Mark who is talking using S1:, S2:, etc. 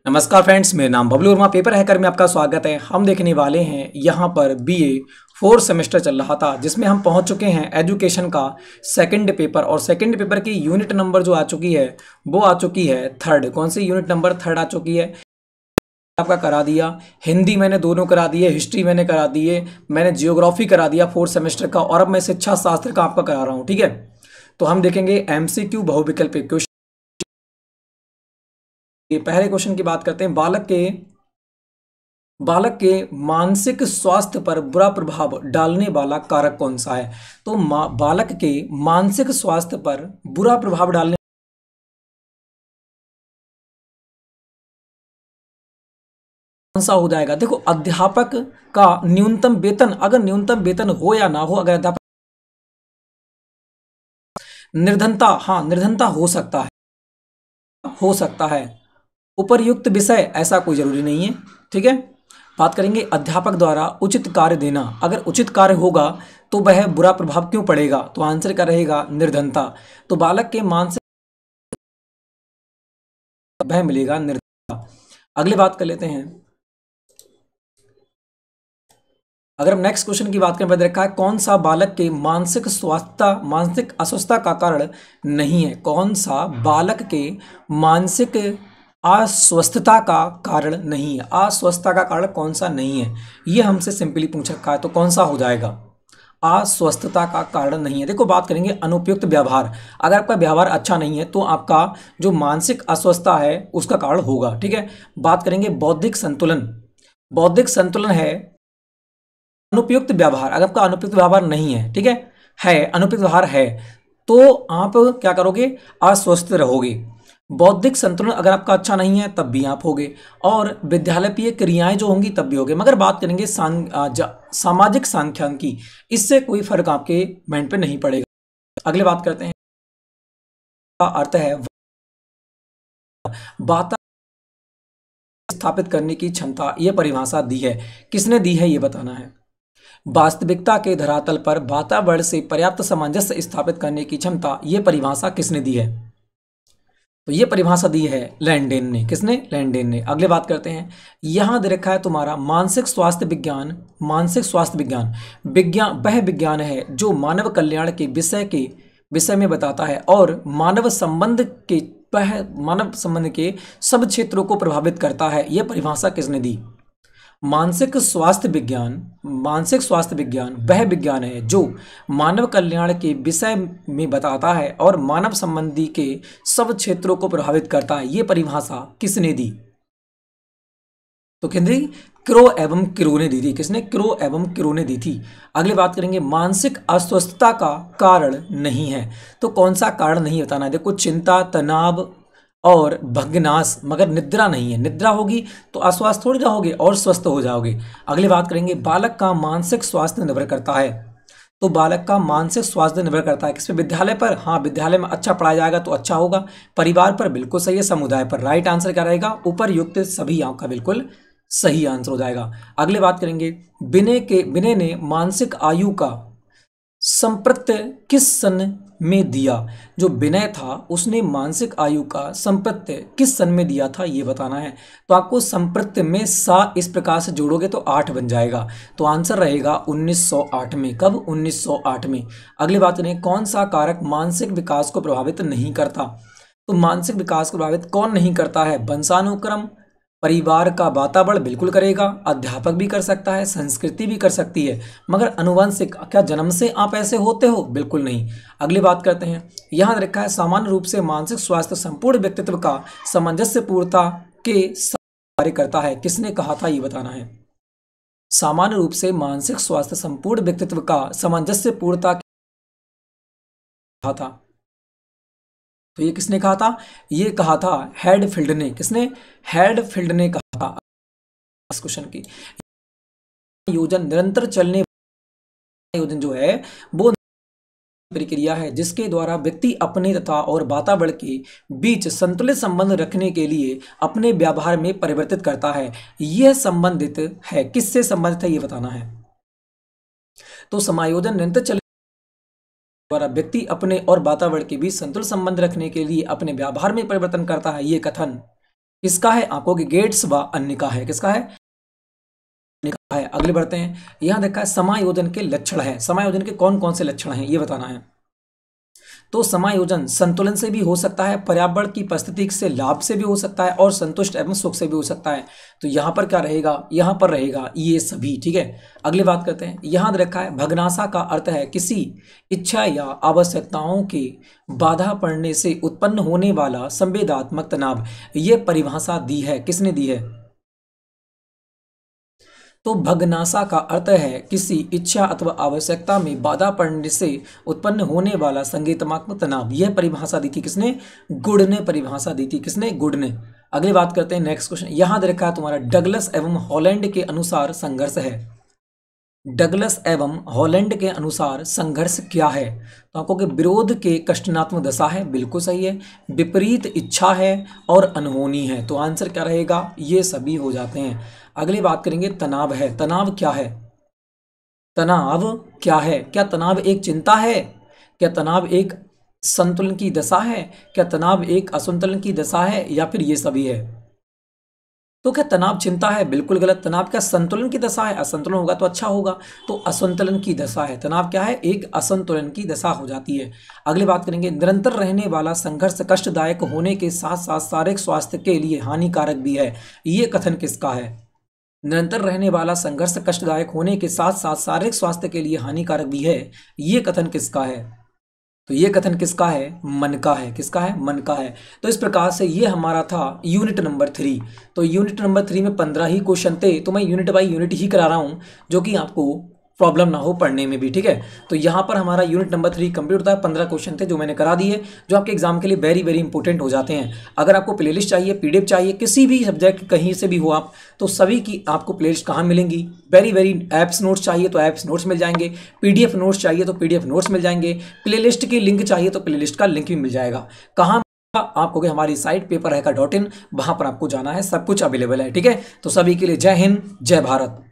S1: नमस्कार फ्रेंड्स, मेरा नाम बबलू वर्मा, पेपर हैकर में आपका स्वागत है। हम देखने वाले हैं यहाँ पर बीए फोर्थ सेमेस्टर चल रहा था, जिसमें हम पहुँच चुके हैं एजुकेशन का सेकंड पेपर। और सेकंड पेपर की यूनिट नंबर जो आ चुकी है वो आ चुकी है थर्ड। कौन सी यूनिट नंबर थर्ड आ चुकी है आपका करा दिया। हिंदी मैंने दोनों करा दिए, हिस्ट्री मैंने करा दिए, मैंने जियोग्राफी करा दिया फोर्थ सेमेस्टर का, और अब मैं शिक्षा शास्त्र का आपका करा रहा हूँ। ठीक है, तो हम देखेंगे एमसीक्यू बहुविकल्पीय क्वेश्चन। पहले क्वेश्चन की बात करते हैं। बालक के मानसिक स्वास्थ्य पर बुरा प्रभाव डालने वाला कारक कौन सा है? तो बालक के मानसिक स्वास्थ्य पर बुरा प्रभाव डालने कौन सा हो जाएगा? देखो, अध्यापक का न्यूनतम वेतन, अगर न्यूनतम वेतन हो या ना हो, अगर अध्यापक निर्धनता, हाँ निर्धनता हो सकता है। उपर्युक्त विषय, ऐसा कोई जरूरी नहीं है। ठीक है, बात करेंगे अध्यापक द्वारा उचित कार्य देना। अगर उचित कार्य होगा तो वह बुरा प्रभाव क्यों पड़ेगा? तो आंसर क्या रहेगा? निर्धनता। तो बालक के मानसिक वह मिलेगा निर्धनता। अगली बात कर लेते हैं। अगर हम नेक्स्ट क्वेश्चन की बात करें, पद रखा है कौन सा बालक के मानसिक अस्वस्थता का कारण नहीं है? कौन सा बालक के मानसिक अस्वस्थता का कारण नहीं है? अस्वस्थता का कारण कौन सा नहीं है, ये हमसे सिंपली पूछ रखा है। तो कौन सा हो जाएगा? अस्वस्थता का कारण नहीं है। देखो, बात करेंगे अनुपयुक्त व्यवहार। अगर आपका व्यवहार अच्छा नहीं है तो आपका जो मानसिक अस्वस्थता है उसका कारण होगा। ठीक है, बात करेंगे बौद्धिक संतुलन। बौद्धिक संतुलन है अनुपयुक्त व्यवहार। अगर आपका अनुपयुक्त व्यवहार नहीं है, ठीक है अनुपयुक्त व्यवहार है, तो आप क्या करोगे? अस्वस्थ रहोगे। बौद्धिक संतुलन अगर आपका अच्छा नहीं है तब भी आप होगे, और विद्यालयीय क्रियाएं जो होंगी तब भी होगे। मगर बात करेंगे सामाजिक सांख्यिकी, इससे कोई फर्क आपके माइंड पे नहीं पड़ेगा। अगले बात करते हैं, का अर्थ है वातावरण स्थापित करने की क्षमता। यह परिभाषा दी है, किसने दी है ये बताना है। वास्तविकता के धरातल पर वातावरण से पर्याप्त सामंजस्य स्थापित करने की क्षमता, ये परिभाषा किसने दी है? तो ये परिभाषा दी है लैंडेन ने। किसने? लैंडेन ने। अगले बात करते हैं, यहां दे रखा है तुम्हारा मानसिक स्वास्थ्य विज्ञान। मानसिक स्वास्थ्य विज्ञान वह विज्ञान है जो मानव कल्याण के विषय में बताता है, और मानव संबंध के सब क्षेत्रों को प्रभावित करता है। यह परिभाषा किसने दी? मानसिक स्वास्थ्य विज्ञान वह विज्ञान है जो मानव कल्याण के विषय में बताता है और मानव संबंधी के सब क्षेत्रों को प्रभावित करता है। ये परिभाषा किसने दी? तो कहते क्रो एवं क्रो ने दी थी। किसने? क्रो एवं क्रो ने दी थी। अगली बात करेंगे, मानसिक अस्वस्थता का कारण नहीं है। तो कौन सा कारण नहीं बताना है? देखो, चिंता, तनाव और भग्नाश, मगर निद्रा नहीं है। निद्रा होगी तो अस्वस्थ थोड़ी रहोगे और स्वस्थ हो जाओगे। अगली बात करेंगे, बालक का मानसिक स्वास्थ्य निर्भर करता है। तो बालक का मानसिक स्वास्थ्य निर्भर करता है किस पे? विद्यालय पर। हाँ, विद्यालय में अच्छा पढ़ाया जाएगा तो अच्छा होगा। परिवार पर, बिल्कुल सही है। समुदाय पर। राइट आंसर क्या रहेगा? उपरयुक्त सभी आपका बिल्कुल सही आंसर हो जाएगा। अगले बात करेंगे, विनय ने मानसिक आयु का संप्रत्य किस सन में दिया? जो विनय था उसने मानसिक आयु का संप्रत्य किस सन में दिया था, ये बताना है। तो आपको संप्रत्य में सा इस प्रकार से जोड़ोगे तो 8 बन जाएगा। तो आंसर रहेगा 1908 में। कब? 1908 में। अगली बात करें, कौन सा कारक मानसिक विकास को प्रभावित नहीं करता? तो मानसिक विकास को प्रभावित कौन नहीं करता है? वंशानुक्रम, परिवार का वातावरण बिल्कुल करेगा, अध्यापक भी कर सकता है, संस्कृति भी कर सकती है, मगर अनुवंशिक, क्या जन्म से आप ऐसे होते हो? बिल्कुल नहीं। अगली बात करते हैं, यहां रखा है सामान्य रूप से मानसिक स्वास्थ्य संपूर्ण व्यक्तित्व का सामंजस्यपूर्णता के साथ कार्य करता है। किसने कहा था, ये बताना है। सामान्य रूप से मानसिक स्वास्थ्य संपूर्ण व्यक्तित्व का सामंजस्यपूर्णता कहा था। तो ये किसने कहा था? ये कहा था हेडफील्ड ने। किसने? हेडफील्ड ने कहा था। इस क्वेश्चन की योजन निरंतर चलने योजन जो है वो प्रक्रिया है जिसके द्वारा व्यक्ति अपने तथा और वातावरण के बीच संतुलित संबंध रखने के लिए अपने व्यवहार में परिवर्तित करता है। यह संबंधित है, किससे संबंधित है ये बताना है। तो समायोजन निरंतर चलने द्वारा व्यक्ति अपने और वातावरण के बीच संतुलित संबंध रखने के लिए अपने व्यवहार में परिवर्तन करता है। ये कथन किसका है? आंखों के गेट्स व अन्य का है। किसका है? अन्य का है। अगले बढ़ते हैं, यहां देखा है समायोजन के लक्षण है। समायोजन के कौन कौन से लक्षण हैं ये बताना है। तो समायोजन संतुलन से भी हो सकता है, पर्यावरण की परिस्थिति से लाभ से भी हो सकता है, और संतुष्ट एवं सुख से भी हो सकता है। तो यहाँ पर क्या रहेगा? यहाँ पर रहेगा ये सभी। ठीक है, अगली बात करते हैं। यहाँ रखा है भग्नाशा का अर्थ है किसी इच्छा या आवश्यकताओं के बाधा पड़ने से उत्पन्न होने वाला संवेदात्मक तनाव। ये परिभाषा दी है, किसने दी है? तो भग्नाशा का अर्थ है किसी इच्छा अथवा आवश्यकता में बाधा पड़ने से उत्पन्न होने वाला संगीतनात्मक तनाव। यह परिभाषा दी थी किसने? गुड ने परिभाषा दी थी। किसने? गुड ने। अगली बात करते हैं, नेक्स्ट क्वेश्चन यहां दे रखा है तुम्हारा, डगलस एवं हॉलैंड के अनुसार संघर्ष है। डगलस एवं हॉलैंड के अनुसार संघर्ष क्या है? तो आपको कि विरोध के कष्टनात्मक दशा है, बिल्कुल सही है। विपरीत इच्छा है और अनहोनी है। तो आंसर क्या रहेगा? ये सभी हो जाते हैं। अगली बात करेंगे, तनाव है। तनाव क्या है? तनाव क्या है? क्या तनाव एक चिंता है? क्या तनाव एक संतुलन की दशा है? क्या तनाव एक असंतुलन की दशा है, या फिर ये सभी है? तो क्या तनाव चिंता है? बिल्कुल गलत। तनाव क्या संतुलन की दशा है? असंतुलन होगा तो अच्छा होगा, तो असंतुलन की दशा है। तनाव क्या है? एक असंतुलन की दशा हो जाती है। अगली बात करेंगे, निरंतर रहने वाला संघर्ष कष्टदायक होने के साथ साथ शारीरिक स्वास्थ्य के लिए हानिकारक भी है। ये कथन किसका है? निरंतर रहने वाला संघर्ष कष्टदायक होने के साथ साथ शारीरिक स्वास्थ्य के लिए हानिकारक भी है। ये कथन किसका है? तो ये कथन किसका है? मन का है। किसका है? मन का है। तो इस प्रकार से ये हमारा था यूनिट नंबर 3। तो यूनिट नंबर 3 में 15 ही क्वेश्चन थे, तो मैं यूनिट बाय यूनिट ही करा रहा हूँ, जो कि आपको प्रॉब्लम ना हो पढ़ने में भी। ठीक है, तो यहाँ पर हमारा यूनिट नंबर 3 कंप्लीट होता है। 15 क्वेश्चन थे जो मैंने करा दिए, जो आपके एग्जाम के लिए वेरी वेरी इंपॉर्टेंट हो जाते हैं। अगर आपको प्लेलिस्ट चाहिए, पीडीएफ चाहिए, किसी भी सब्जेक्ट कहीं से भी हो आप, तो सभी की आपको प्लेलिस्ट कहाँ मिलेंगी? वेरी वेरी ऐप्स नोट्स चाहिए तो ऐप्स नोट्स मिल जाएंगे, पीडीएफ नोट्स चाहिए तो पीडीएफ नोट्स मिल जाएंगे, प्लेलिस्ट की लिंक चाहिए तो प्लेलिस्ट का लिंक भी मिल जाएगा। कहाँ? आपको कि हमारी साइट paperhacka.in, वहां पर आपको जाना है, सब कुछ अवेलेबल है। ठीक है, तो सभी के लिए जय हिंद, जय भारत।